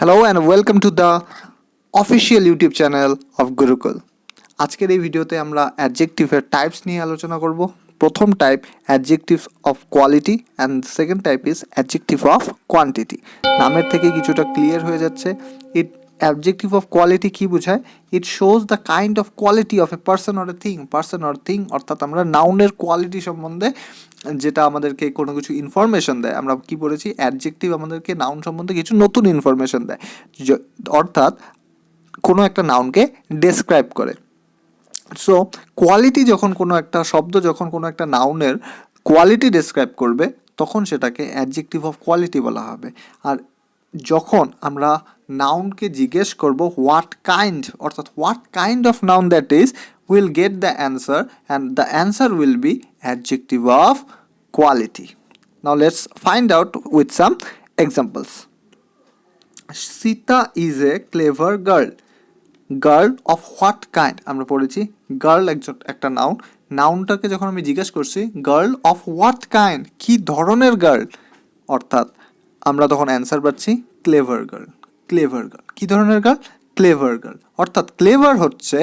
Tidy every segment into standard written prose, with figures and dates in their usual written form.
Hello and welcome to the official YouTube channel of Gurukul. আজকের এই ভিডিওতে আমরা অ্যাডজেক্টিভের টাইপস নিয়ে আলোচনা করব। প্রথম type adjectives of quality and second type is adjective of quantity. নামের থেকে কিছুটা ক্লিয়ার হয়ে যাচ্ছে। ইট অ্যাডজেক্টিভ অফ কোয়ালিটি কি বোঝায়? It shows the kind of quality of a person or a thing. অর্থাৎ আমরা নাউনের কোয়ালিটি সম্বন্ধে যেটা আমাদেরকে কোনো কিছু ইনফরমেশন দেয়। আমরা কি বলেছি, অ্যাডজেক্টিভ আমাদেরকে নাউন সম্বন্ধে কিছু নতুন ইনফরমেশন দেয়, অর্থাৎ কোনো একটা নাউনকে ডেসক্রাইব করে। সো কোয়ালিটি যখন কোনো একটা শব্দ যখন কোনো একটা নাউনের কোয়ালিটি ডেসক্রাইব করবে তখন সেটাকে অ্যাডজেক্টিভ অফ কোয়ালিটি বলা হবে। আর যখন আমরা নাউনকে জিজ্ঞেস করব হোয়াট কাইন্ড, অর্থাৎ what kind of noun that is, will get the answer and the answer will be adjective of quality. Now let's find out with some examples. Sita is a clever girl. Girl of what kind, আমরা পড়েছি girl একটা নাউনটাকে যখন আমি জিজ্ঞেস করছি girl of what kind, কি ধরনের girl, অর্থাৎ আমরা তখন অ্যান্সার পাচ্ছি ক্লেভার গার্ল। কি ধরনের গার্ল? Clever girl. অর্থাৎ ক্লেভার হচ্ছে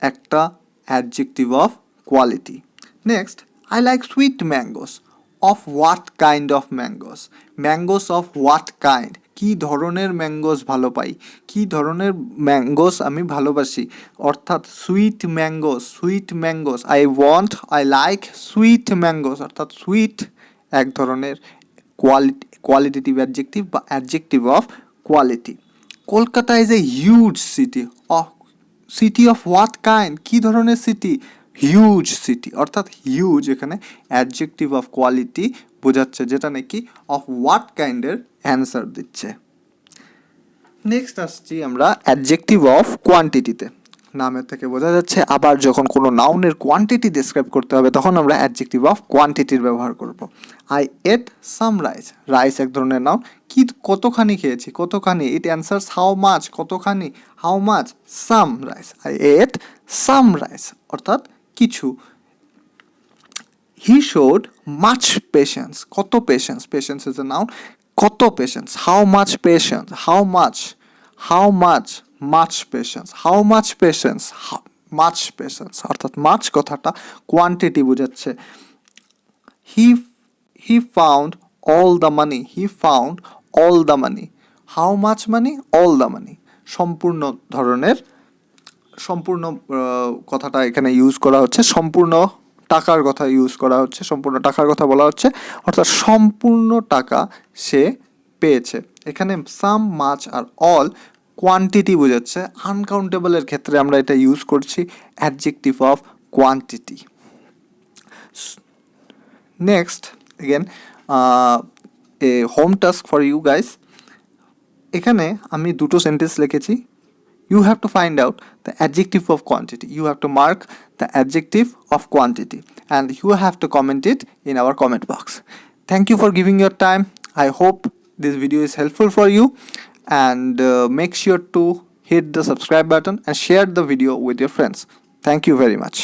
একটা adjective of quality. Next, I like sweet mangoes. Of what kind of mangoes of what kind, কি ধরনের ম্যাঙ্গোস ভালো পাই, কি ধরনের ম্যাঙ্গোস আমি ভালোবাসি, অর্থাৎ sweet mangoes. I like sweet mangoes, অর্থাৎ সুইট এক ধরনের কোয়ালিটেটিভ অ্যাডজেক্টিভ বা adjective of quality. Kolkata is a huge city of what kind, কি ধরনের সিটি, হিউজ সিটি, অর্থাৎ হিউজ এখানে অ্যাডজেক্টিভ অফ কোয়ালিটি বোঝাচ্ছে, যেটা নাকি অফ হোয়াট কাইন্ডের অ্যান্সার দিচ্ছে। নেক্সট আসছি আমরা অ্যাডজেক্টিভ অফ কোয়ান্টিটিতে। নামের থেকে বোঝা যাচ্ছে আবার যখন কোনো নাউনের কোয়ান্টিটি ডেসক্রাইব করতে হবে তখন আমরা অ্যাডজেক্টিভ অফ কোয়ান্টিটির ব্যবহার করব। আই এট সাম রাইস এক ধরনের নাউন। কি কতখানি খেয়েছি, কতখানি, ইট অ্যান্সার্স হাউ মাচ, কতখানি, how much, some rice, I ate some rice, অর্থাৎ কিছু। হি শোড মাচ পেশেন্স, কত patience, patience is a noun, কত patience, how much patience, much patience, অর্থাৎ মাচ কথাটা কোয়ান্টিটি বোঝাচ্ছে। He found all the money, how much money, all the money, সম্পূর্ণ কথাটা এখানে ইউজ করা হচ্ছে, সম্পূর্ণ টাকার কথা বলা হচ্ছে, অর্থাৎ সম্পূর্ণ টাকা সে পেয়েছে। এখানে সাম, মাচ আর অল কোয়ান্টিটি বোঝাচ্ছে। আনকাউন্টেবলের ক্ষেত্রে আমরা এটা ইউজ করছি adjective of quantity. Next again a home task for you guys. এখানে আমি দুটো সেন্টেন্স লিখেছি। You have to find out the adjective of quantity. You have to mark the adjective of quantity and you have to comment it in our comment box. Thank you for giving your time. I hope this video is helpful for you and make sure to hit the subscribe button and share the video with your friends. Thank you very much.